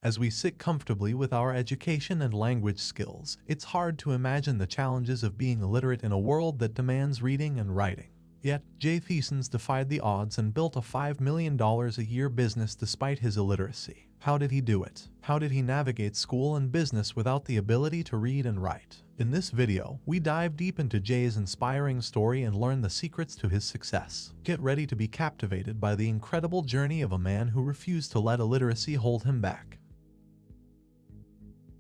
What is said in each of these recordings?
As we sit comfortably with our education and language skills, it's hard to imagine the challenges of being illiterate in a world that demands reading and writing. Yet, Thiessens defied the odds and built a $5 million a year business despite his illiteracy. How did he do it? How did he navigate school and business without the ability to read and write? In this video, we dive deep into Jay's inspiring story and learn the secrets to his success. Get ready to be captivated by the incredible journey of a man who refused to let illiteracy hold him back.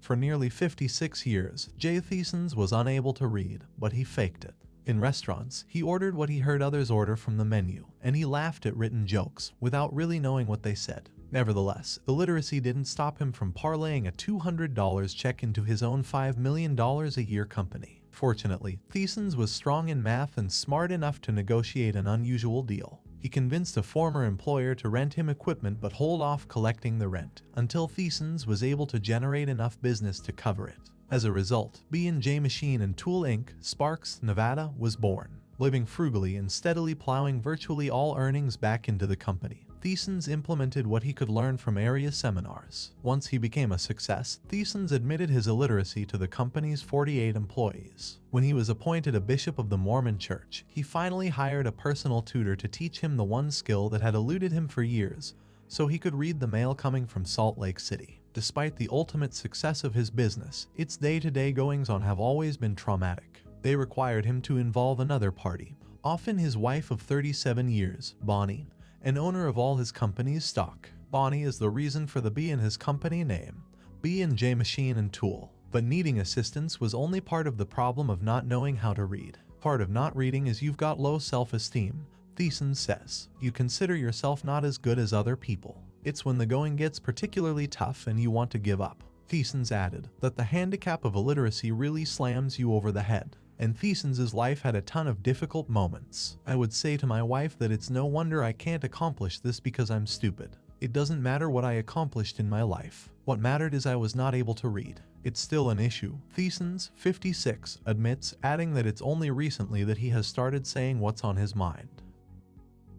For nearly 56 years, Jay Thiessens was unable to read, but he faked it. In restaurants, he ordered what he heard others order from the menu, and he laughed at written jokes without really knowing what they said. Nevertheless, illiteracy didn't stop him from parlaying a $200 check into his own $5 million a year company. Fortunately, Thiessens was strong in math and smart enough to negotiate an unusual deal. He convinced a former employer to rent him equipment but hold off collecting the rent until Thiessens was able to generate enough business to cover it. As a result, B&J Machine and Tool Inc., Sparks, Nevada, was born. Living frugally and steadily plowing virtually all earnings back into the company, Thiessens implemented what he could learn from area seminars. Once he became a success, Thiessens admitted his illiteracy to the company's 48 employees. When he was appointed a bishop of the Mormon Church, he finally hired a personal tutor to teach him the one skill that had eluded him for years, so he could read the mail coming from Salt Lake City. Despite the ultimate success of his business, its day-to-day goings-on have always been traumatic. They required him to involve another party, often his wife of 37 years, Bonnie, an owner of all his company's stock. Bonnie is the reason for the B in his company name, B&J Machine and Tool. But needing assistance was only part of the problem of not knowing how to read. Part of not reading is you've got low self-esteem, Thiessens says. You consider yourself not as good as other people. It's when the going gets particularly tough and you want to give up. Thiessens added that the handicap of illiteracy really slams you over the head. And Thiessens' life had a ton of difficult moments. I would say to my wife that it's no wonder I can't accomplish this because I'm stupid. It doesn't matter what I accomplished in my life. What mattered is I was not able to read. It's still an issue, Thiessens, 56, admits, adding that it's only recently that he has started saying what's on his mind.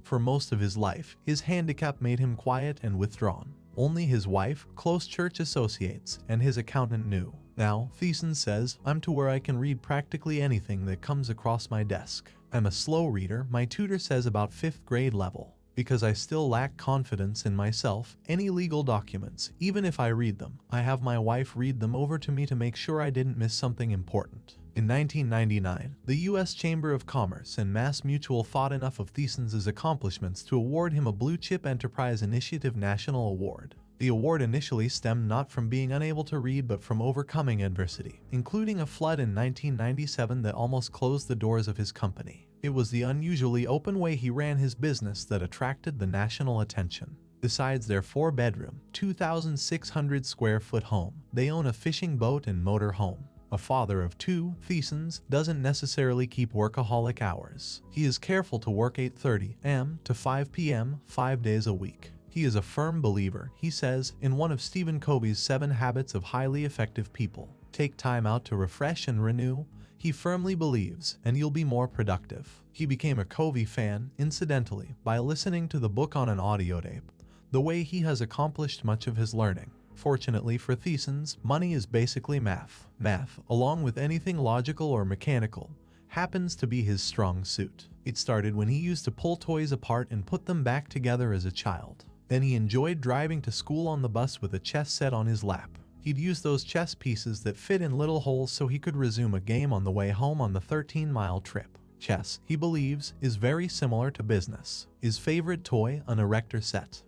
For most of his life, his handicap made him quiet and withdrawn. Only his wife, close church associates, and his accountant knew. Now, Thiessens says, I'm to where I can read practically anything that comes across my desk. I'm a slow reader, my tutor says about 5th grade level. Because I still lack confidence in myself, any legal documents, even if I read them, I have my wife read them over to me to make sure I didn't miss something important. In 1999, the U.S. Chamber of Commerce and Mass Mutual thought enough of Thiessens' accomplishments to award him a Blue Chip Enterprise Initiative National Award. The award initially stemmed not from being unable to read but from overcoming adversity, including a flood in 1997 that almost closed the doors of his company. It was the unusually open way he ran his business that attracted the national attention. Besides their 4-bedroom, 2,600 square foot home, they own a fishing boat and motor home. A father of 2, Thiessens doesn't necessarily keep workaholic hours. He is careful to work 8:30 a.m. to 5 p.m. 5 days a week. He is a firm believer, he says, in one of Stephen Covey's 7 habits of highly effective people. Take time out to refresh and renew, he firmly believes, and you'll be more productive. He became a Covey fan, incidentally, by listening to the book on an audio tape, the way he has accomplished much of his learning. Fortunately for Thiessens, money is basically math. Math, along with anything logical or mechanical, happens to be his strong suit. It started when he used to pull toys apart and put them back together as a child. Then he enjoyed driving to school on the bus with a chess set on his lap. He'd use those chess pieces that fit in little holes so he could resume a game on the way home on the 13-mile trip. Chess, he believes, is very similar to business. His favorite toy, an erector set.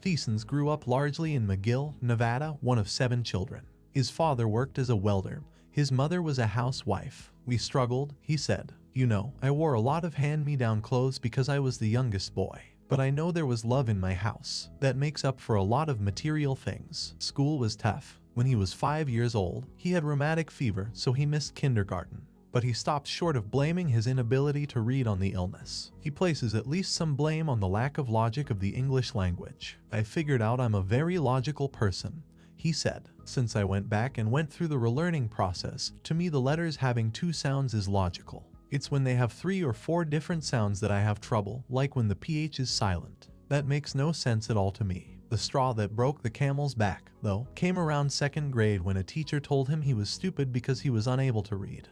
Thiessens grew up largely in McGill, Nevada, one of 7 children. His father worked as a welder. His mother was a housewife. We struggled, he said. You know, I wore a lot of hand-me-down clothes because I was the youngest boy. But I know there was love in my house. That makes up for a lot of material things. School was tough. When he was 5 years old, he had rheumatic fever, so he missed kindergarten. But he stopped short of blaming his inability to read on the illness. He places at least some blame on the lack of logic of the English language. I figured out I'm a very logical person, he said. Since I went back and went through the relearning process, to me the letters having 2 sounds is logical. It's when they have 3 or 4 different sounds that I have trouble, like when the PH is silent. That makes no sense at all to me. The straw that broke the camel's back, though, came around second grade when a teacher told him he was stupid because he was unable to read.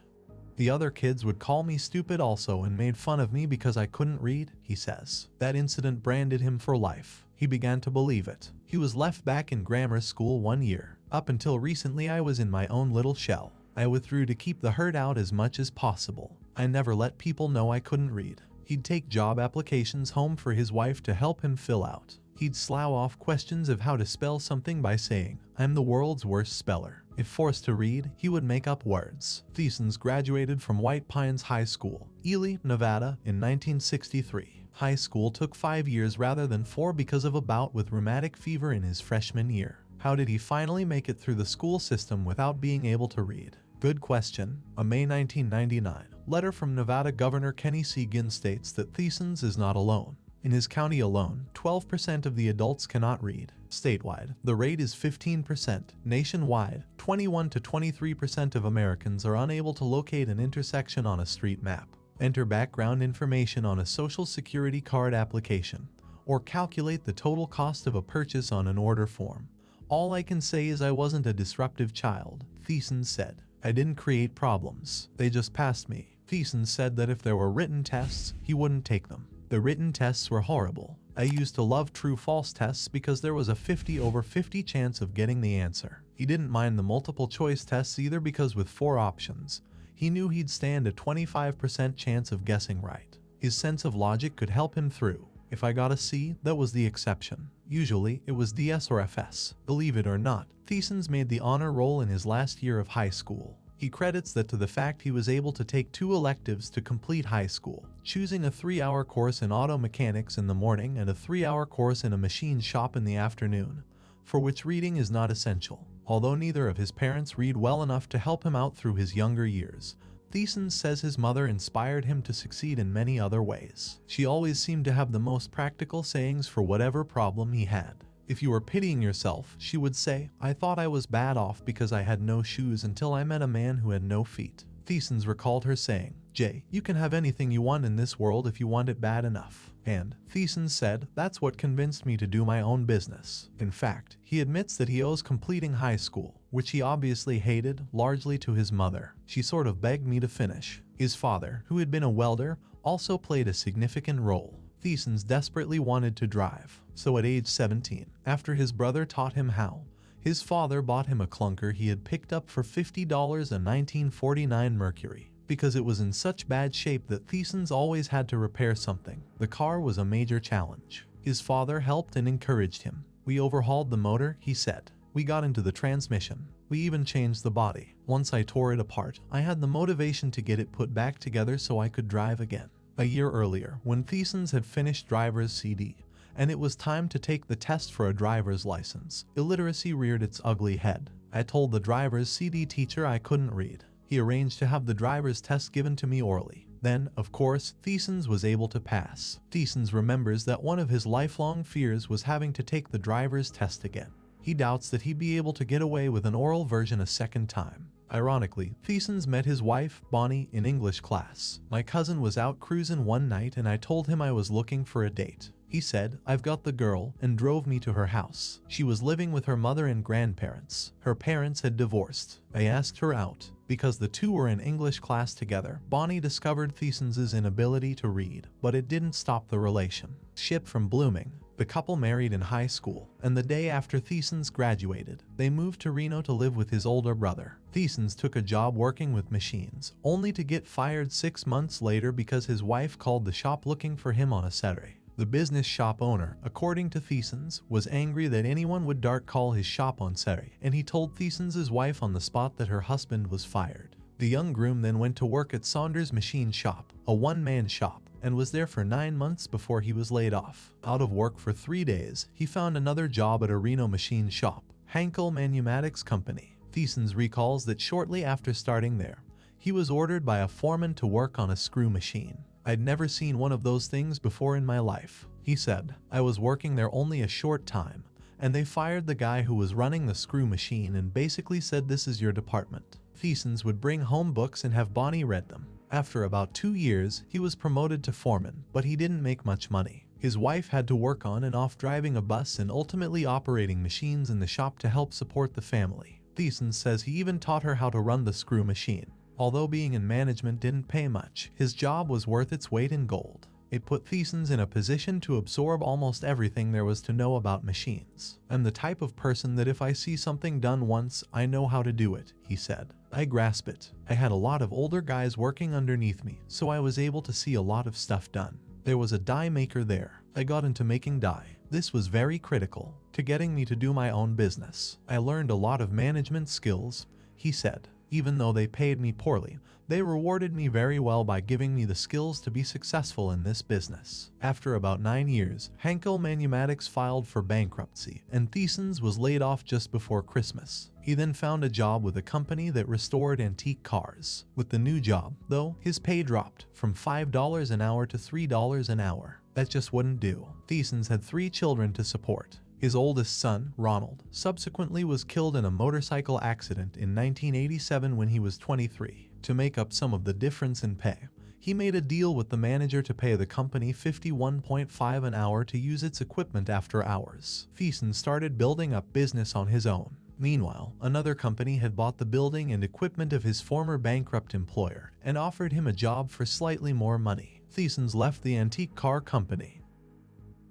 The other kids would call me stupid also and made fun of me because I couldn't read, he says. That incident branded him for life. He began to believe it. He was left back in grammar school 1 year. Up until recently I was in my own little shell. I withdrew to keep the herd out as much as possible. I never let people know I couldn't read. He'd take job applications home for his wife to help him fill out. He'd slough off questions of how to spell something by saying, "I'm the world's worst speller." If forced to read, he would make up words. Thiessens graduated from White Pines High School, Ely, Nevada, in 1963. High school took 5 years rather than 4 because of a bout with rheumatic fever in his freshman year. How did he finally make it through the school system without being able to read? Good question. A May 1999 letter from Nevada Governor Kenny C. Ginn states that Thiessens is not alone. In his county alone, 12% of the adults cannot read. Statewide, the rate is 15%. Nationwide, 21 to 23% of Americans are unable to locate an intersection on a street map, enter background information on a Social Security card application, or calculate the total cost of a purchase on an order form. All I can say is I wasn't a disruptive child, Thiessens said. I didn't create problems. They just passed me. Thiessens said that if there were written tests, he wouldn't take them. The written tests were horrible. I used to love true-false tests because there was a 50/50 chance of getting the answer. He didn't mind the multiple-choice tests either because with 4 options, he knew he'd stand a 25% chance of guessing right. His sense of logic could help him through. If I got a C, that was the exception. Usually, it was DS or FS. Believe it or not, Thiessens made the honor roll in his last year of high school. He credits that to the fact he was able to take 2 electives to complete high school, choosing a 3-hour course in auto mechanics in the morning and a 3-hour course in a machine shop in the afternoon, for which reading is not essential. Although neither of his parents read well enough to help him out through his younger years, Thiessens says his mother inspired him to succeed in many other ways. She always seemed to have the most practical sayings for whatever problem he had. If you were pitying yourself, she would say, "I thought I was bad off because I had no shoes until I met a man who had no feet." Thiessens recalled her saying, "Jay, you can have anything you want in this world if you want it bad enough." And Thiessens said, "That's what convinced me to do my own business." In fact, he admits that he owes completing high school, which he obviously hated, largely to his mother. She sort of begged me to finish. His father, who had been a welder, also played a significant role. Thiessens desperately wanted to drive, so at age 17, after his brother taught him how, his father bought him a clunker he had picked up for $50 a 1949 Mercury, because it was in such bad shape that Thiessens always had to repair something. The car was a major challenge. His father helped and encouraged him. "We overhauled the motor," he said. "We got into the transmission. We even changed the body. Once I tore it apart, I had the motivation to get it put back together so I could drive again." A year earlier, when Thiessens had finished driver's CD, and it was time to take the test for a driver's license, illiteracy reared its ugly head. I told the driver's CD teacher I couldn't read. He arranged to have the driver's test given to me orally. Then, of course, Thiessens was able to pass. Thiessens remembers that one of his lifelong fears was having to take the driver's test again. He doubts that he'd be able to get away with an oral version a second time. Ironically, Thiessens met his wife, Bonnie, in English class. "My cousin was out cruising one night and I told him I was looking for a date. He said, 'I've got the girl,' and drove me to her house. She was living with her mother and grandparents. Her parents had divorced. I asked her out. Because the two were in English class together, Bonnie discovered Thiessens' inability to read, but it didn't stop the relationship from blooming. The couple married in high school, and the day after Thiessens graduated, they moved to Reno to live with his older brother. Thiessens took a job working with machines, only to get fired 6 months later because his wife called the shop looking for him on a Saturday. The business shop owner, according to Thiessens, was angry that anyone would dart call his shop on Saturday, and he told Thiessens' wife on the spot that her husband was fired. The young groom then went to work at Saunders' Machine Shop, a one-man shop, and was there for 9 months before he was laid off. Out of work for 3 days, he found another job at a Reno machine shop, Hankel Manumatics Company. Thiessens recalls that shortly after starting there, he was ordered by a foreman to work on a screw machine. "I'd never seen one of those things before in my life," he said. "I was working there only a short time, and they fired the guy who was running the screw machine and basically said, 'This is your department.'" Thiessens would bring home books and have Bonnie read them. After about 2 years, he was promoted to foreman, but he didn't make much money. His wife had to work on and off driving a bus and ultimately operating machines in the shop to help support the family. Thiessens says he even taught her how to run the screw machine. Although being in management didn't pay much, his job was worth its weight in gold. It put Thiessens in a position to absorb almost everything there was to know about machines. "I'm the type of person that if I see something done once, I know how to do it," he said. "I grasp it. I had a lot of older guys working underneath me, so I was able to see a lot of stuff done. There was a die maker there. I got into making die. This was very critical to getting me to do my own business. I learned a lot of management skills," he said. "Even though they paid me poorly, they rewarded me very well by giving me the skills to be successful in this business." After about 9 years, Henkel Manumatics filed for bankruptcy, and Thiessens was laid off just before Christmas. He then found a job with a company that restored antique cars. With the new job, though, his pay dropped from $5 an hour to $3 an hour. That just wouldn't do. Thiessens had 3 children to support. His oldest son, Ronald, subsequently was killed in a motorcycle accident in 1987 when he was 23. To make up some of the difference in pay, he made a deal with the manager to pay the company $51.5 an hour to use its equipment after hours. Thiessens started building up business on his own. Meanwhile, another company had bought the building and equipment of his former bankrupt employer and offered him a job for slightly more money. Thiessens left the antique car company.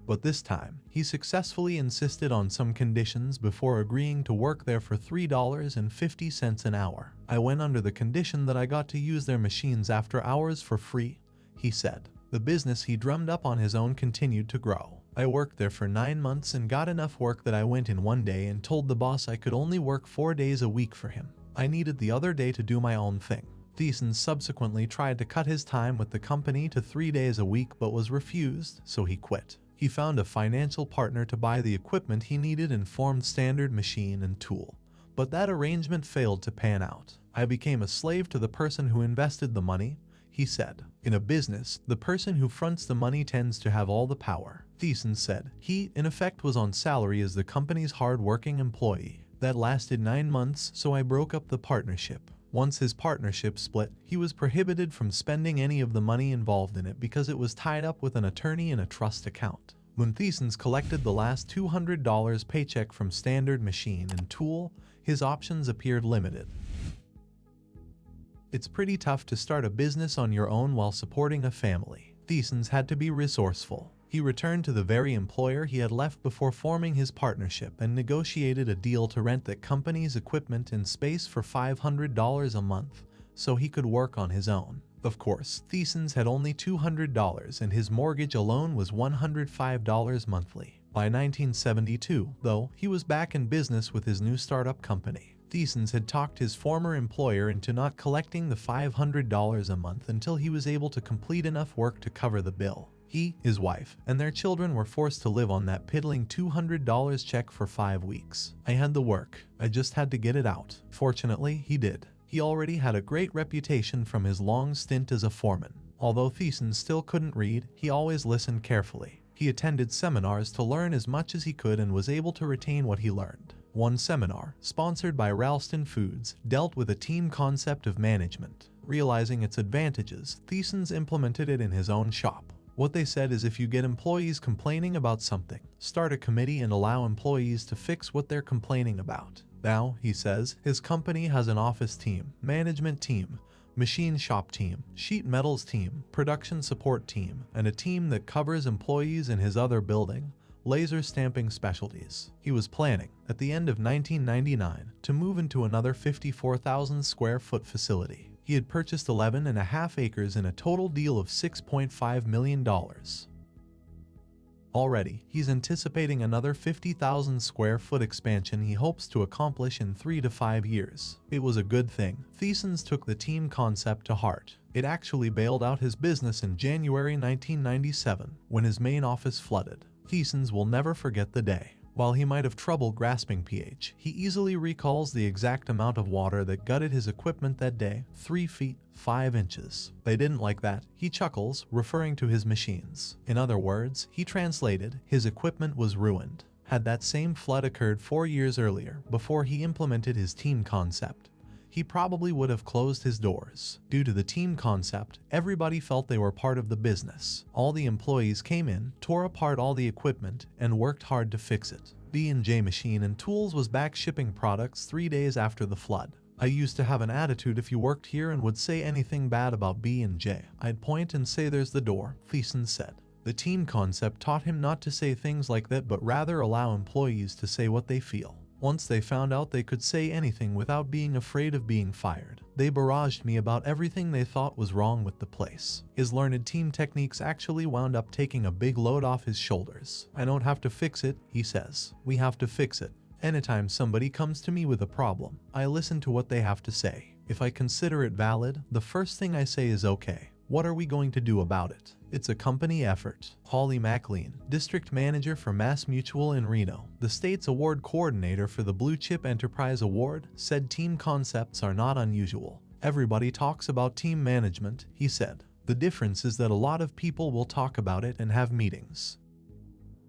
But this time, he successfully insisted on some conditions before agreeing to work there for $3.50 an hour. "I went under the condition that I got to use their machines after hours for free," he said. The business he drummed up on his own continued to grow. "I worked there for 9 months and got enough work that I went in one day and told the boss I could only work 4 days a week for him. I needed the other day to do my own thing." Thiessens subsequently tried to cut his time with the company to 3 days a week but was refused, so he quit. He found a financial partner to buy the equipment he needed and formed Standard Machine and Tool. But that arrangement failed to pan out. "I became a slave to the person who invested the money," he said. "In a business, the person who fronts the money tends to have all the power." Thiessens said he, in effect, was on salary as the company's hard-working employee. "That lasted 9 months, so I broke up the partnership. Once his partnership split, he was prohibited from spending any of the money involved in it because it was tied up with an attorney in a trust account. When Thiessens collected the last $200 paycheck from Standard Machine and Tool, his options appeared limited. It's pretty tough to start a business on your own while supporting a family. Thiessens had to be resourceful. He returned to the very employer he had left before forming his partnership and negotiated a deal to rent the company's equipment and space for $500 a month so he could work on his own. Of course, Thiessens had only $200 and his mortgage alone was $105 monthly. By 1972, though, he was back in business with his new startup company. Thiessens had talked his former employer into not collecting the $500 a month until he was able to complete enough work to cover the bill. He, his wife, and their children were forced to live on that piddling $200 check for 5 weeks. "I had the work. I just had to get it out." Fortunately, he did. He already had a great reputation from his long stint as a foreman. Although Thiessens still couldn't read, he always listened carefully. He attended seminars to learn as much as he could and was able to retain what he learned. One seminar, sponsored by Ralston Foods, dealt with a team concept of management. Realizing its advantages, Thiessens implemented it in his own shop. What they said is, if you get employees complaining about something, start a committee and allow employees to fix what they're complaining about. Now, he says, his company has an office team, management team, machine shop team, sheet metals team, production support team, and a team that covers employees in his other building, laser stamping specialties. He was planning, at the end of 1999, to move into another 54,000 square foot facility. He had purchased 11.5 acres in a total deal of $6.5 million. Already, he's anticipating another 50,000 square foot expansion he hopes to accomplish in 3 to 5 years. It was a good thing. Thiessens took the team concept to heart. It actually bailed out his business in January 1997, when his main office flooded. Thiessens will never forget the day. While he might have trouble grasping pH, he easily recalls the exact amount of water that gutted his equipment that day: 3 feet, 5 inches. They didn't like that, he chuckles, referring to his machines. In other words, he translated, his equipment was ruined. Had that same flood occurred 4 years earlier, before he implemented his team concept, he probably would have closed his doors. Due to the team concept, everybody felt they were part of the business. All the employees came in, tore apart all the equipment, and worked hard to fix it. B&J Machine and Tools was back shipping products 3 days after the flood. I used to have an attitude if you worked here and would say anything bad about B&J. I'd point and say there's the door, Thiessens said. The team concept taught him not to say things like that but rather allow employees to say what they feel. Once they found out they could say anything without being afraid of being fired, they barraged me about everything they thought was wrong with the place. His learned team techniques actually wound up taking a big load off his shoulders. I don't have to fix it, he says. We have to fix it. Anytime somebody comes to me with a problem, I listen to what they have to say. If I consider it valid, the first thing I say is okay. What are we going to do about it? It's a company effort. Holly McLean, District Manager for Mass Mutual in Reno, the state's award coordinator for the Blue Chip Enterprise Award, said team concepts are not unusual. Everybody talks about team management, he said. The difference is that a lot of people will talk about it and have meetings.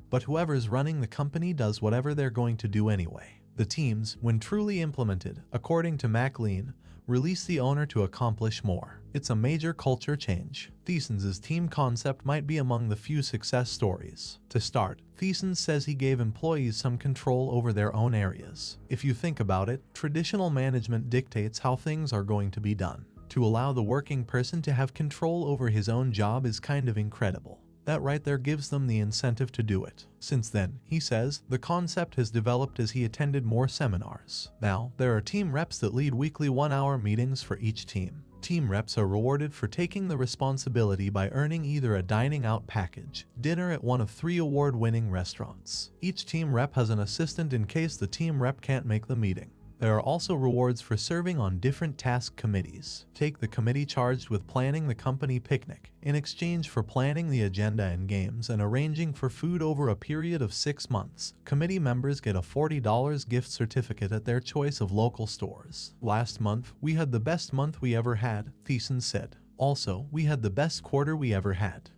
But whoever's running the company does whatever they're going to do anyway. The teams, when truly implemented, according to McLean, release the owner to accomplish more. It's a major culture change. Thiessens' team concept might be among the few success stories. To start, Thiessens says he gave employees some control over their own areas. If you think about it, traditional management dictates how things are going to be done. To allow the working person to have control over his own job is kind of incredible. That right there gives them the incentive to do it. Since then, he says, the concept has developed as he attended more seminars. Now, there are team reps that lead weekly 1-hour meetings for each team. Team reps are rewarded for taking the responsibility by earning either a dining out package, dinner at one of 3 award-winning restaurants. Each team rep has an assistant in case the team rep can't make the meeting. There are also rewards for serving on different task committees. Take the committee charged with planning the company picnic, in exchange for planning the agenda and games and arranging for food over a period of 6 months. Committee members get a $40 gift certificate at their choice of local stores. Last month, we had the best month we ever had, Thiessens said. Also, we had the best quarter we ever had.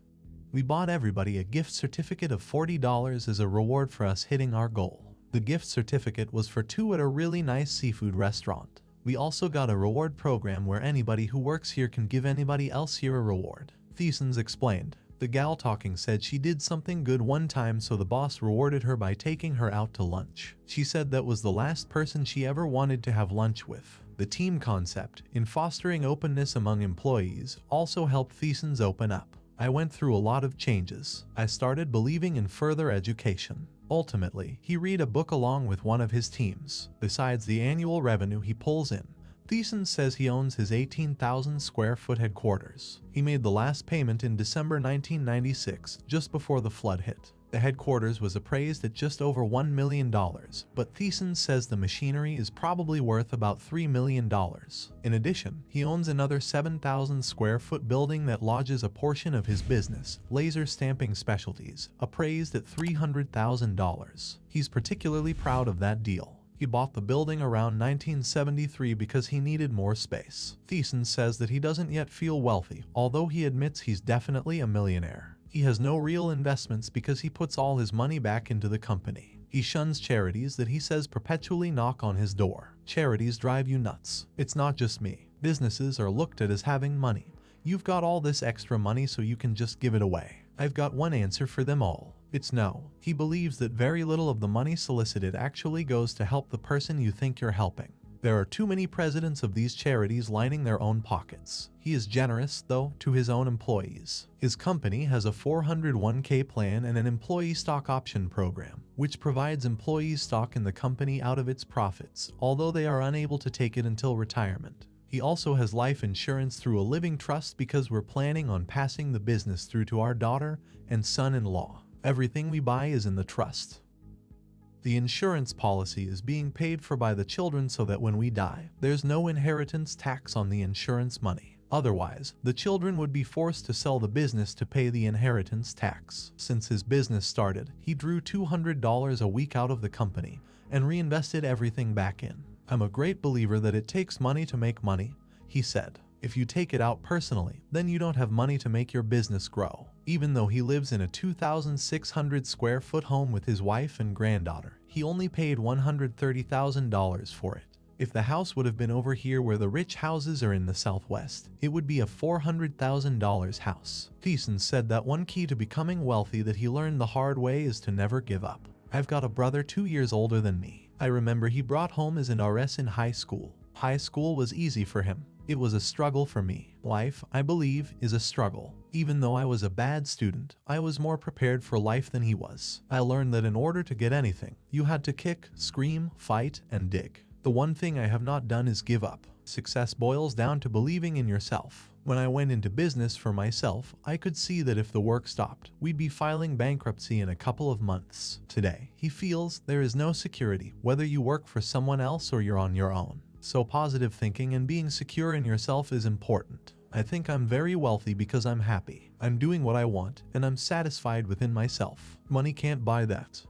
We bought everybody a gift certificate of $40 as a reward for us hitting our goal. The gift certificate was for 2 at a really nice seafood restaurant. We also got a reward program where anybody who works here can give anybody else here a reward. Thiessens explained. The gal talking said she did something good one time, so the boss rewarded her by taking her out to lunch. She said that was the last person she ever wanted to have lunch with. The team concept, in fostering openness among employees, also helped Thiessens open up. I went through a lot of changes. I started believing in further education. Ultimately, he read a book along with one of his teams. Besides the annual revenue he pulls in, Thiessens says he owns his 18,000 square foot headquarters. He made the last payment in December 1996, just before the flood hit. The headquarters was appraised at just over $1 million, but Thiessens says the machinery is probably worth about $3 million. In addition, he owns another 7,000 square foot building that lodges a portion of his business, Laser Stamping Specialties, appraised at $300,000. He's particularly proud of that deal. He bought the building around 1973 because he needed more space. Thiessens says that he doesn't yet feel wealthy, although he admits he's definitely a millionaire. He has no real investments because he puts all his money back into the company. He shuns charities that he says perpetually knock on his door. Charities drive you nuts. It's not just me. Businesses are looked at as having money. You've got all this extra money so you can just give it away. I've got one answer for them all. It's no. He believes that very little of the money solicited actually goes to help the person you think you're helping. There are too many presidents of these charities lining their own pockets. He is generous, though, to his own employees. His company has a 401k plan and an employee stock option program, which provides employees stock in the company out of its profits, although they are unable to take it until retirement. He also has life insurance through a living trust because we're planning on passing the business through to our daughter and son-in-law. Everything we buy is in the trust. The insurance policy is being paid for by the children so that when we die, there's no inheritance tax on the insurance money. Otherwise, the children would be forced to sell the business to pay the inheritance tax. Since his business started, he drew $200 a week out of the company and reinvested everything back in. I'm a great believer that it takes money to make money, he said. If you take it out personally, then you don't have money to make your business grow. Even though he lives in a 2,600 square foot home with his wife and granddaughter, he only paid $130,000 for it. If the house would have been over here where the rich houses are in the southwest, it would be a $400,000 house. Thiessens said that one key to becoming wealthy that he learned the hard way is to never give up. I've got a brother 2 years older than me. I remember he brought home as an RS in high school. High school was easy for him. It was a struggle for me. Life, I believe, is a struggle. Even though I was a bad student, I was more prepared for life than he was. I learned that in order to get anything, you had to kick, scream, fight, and dig. The one thing I have not done is give up. Success boils down to believing in yourself. When I went into business for myself, I could see that if the work stopped, we'd be filing bankruptcy in a couple of months. Today, he feels there is no security, whether you work for someone else or you're on your own. So positive thinking and being secure in yourself is important. I think I'm very wealthy because I'm happy. I'm doing what I want, and I'm satisfied within myself. Money can't buy that.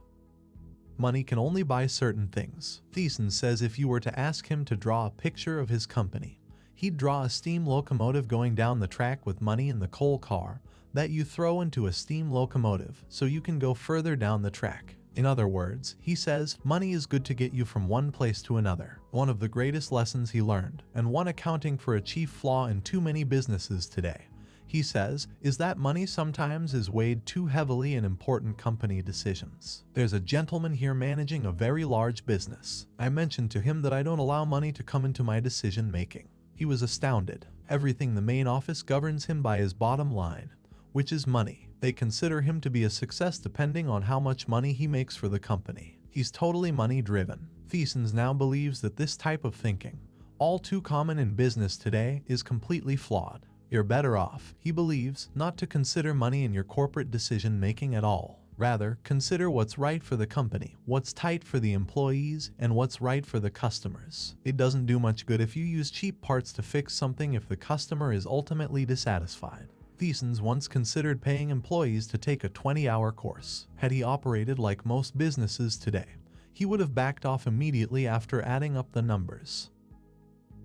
Money can only buy certain things. Thiessens says if you were to ask him to draw a picture of his company, he'd draw a steam locomotive going down the track with money in the coal car that you throw into a steam locomotive so you can go further down the track. In other words, he says money is good to get you from one place to another. One of the greatest lessons he learned, and one accounting for a chief flaw in too many businesses today, he says, is that money sometimes is weighed too heavily in important company decisions. There's a gentleman here managing a very large business. I mentioned to him that I don't allow money to come into my decision making. He was astounded. Everything the main office governs him by his bottom line, which is money. They consider him to be a success depending on how much money he makes for the company. He's totally money driven. Thiessens now believes that this type of thinking, all too common in business today, is completely flawed. You're better off, he believes, not to consider money in your corporate decision making at all. Rather, consider what's right for the company, what's tight for the employees, and what's right for the customers. It doesn't do much good if you use cheap parts to fix something if the customer is ultimately dissatisfied. Thiessens once considered paying employees to take a 20-hour course. Had he operated like most businesses today, he would have backed off immediately after adding up the numbers.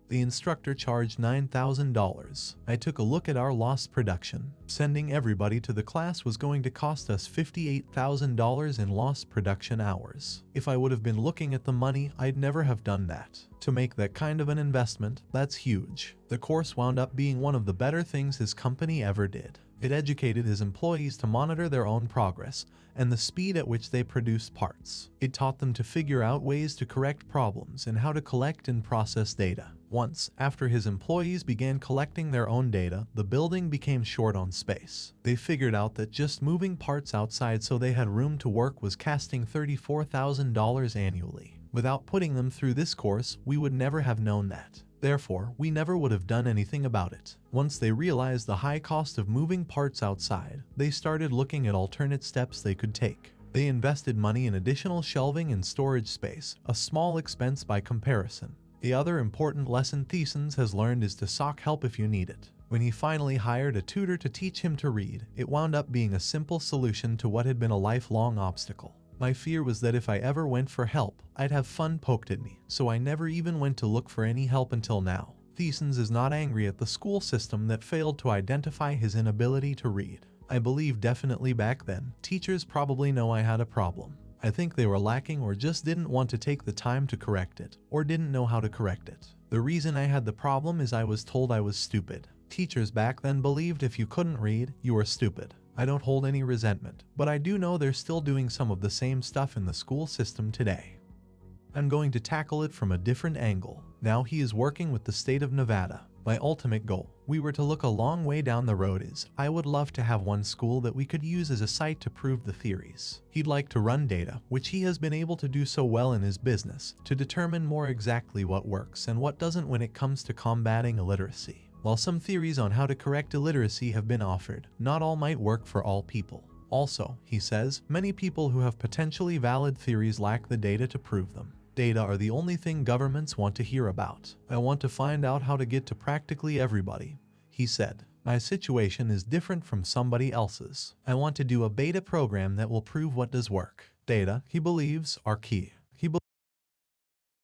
The instructor charged $9,000. I took a look at our lost production. Sending everybody to the class was going to cost us $58,000 in lost production hours. If I would have been looking at the money, I'd never have done that. To make that kind of an investment, that's huge. The course wound up being one of the better things his company ever did. It educated his employees to monitor their own progress and the speed at which they produced parts. It taught them to figure out ways to correct problems and how to collect and process data. Once, after his employees began collecting their own data, the building became short on space. They figured out that just moving parts outside so they had room to work was costing $34,000 annually. Without putting them through this course, we would never have known that. Therefore, we never would have done anything about it. Once they realized the high cost of moving parts outside, they started looking at alternate steps they could take. They invested money in additional shelving and storage space, a small expense by comparison. The other important lesson Thiessens has learned is to seek help if you need it. When he finally hired a tutor to teach him to read, it wound up being a simple solution to what had been a lifelong obstacle. My fear was that if I ever went for help, I'd have fun poked at me, so I never even went to look for any help until now. Thiessens is not angry at the school system that failed to identify his inability to read. I believe definitely back then, teachers probably know I had a problem. I think they were lacking or just didn't want to take the time to correct it, or didn't know how to correct it. The reason I had the problem is I was told I was stupid. Teachers back then believed if you couldn't read, you were stupid. I don't hold any resentment, but I do know they're still doing some of the same stuff in the school system today. I'm going to tackle it from a different angle. Now he is working with the state of Nevada. My ultimate goal, we were to look a long way down the road, is I would love to have one school that we could use as a site to prove the theories. He'd like to run data, which he has been able to do so well in his business, to determine more exactly what works and what doesn't when it comes to combating illiteracy. While some theories on how to correct illiteracy have been offered, not all might work for all people. Also, he says, many people who have potentially valid theories lack the data to prove them. Data are the only thing governments want to hear about. I want to find out how to get to practically everybody, he said. My situation is different from somebody else's. I want to do a beta program that will prove what does work. Data, he believes, are key.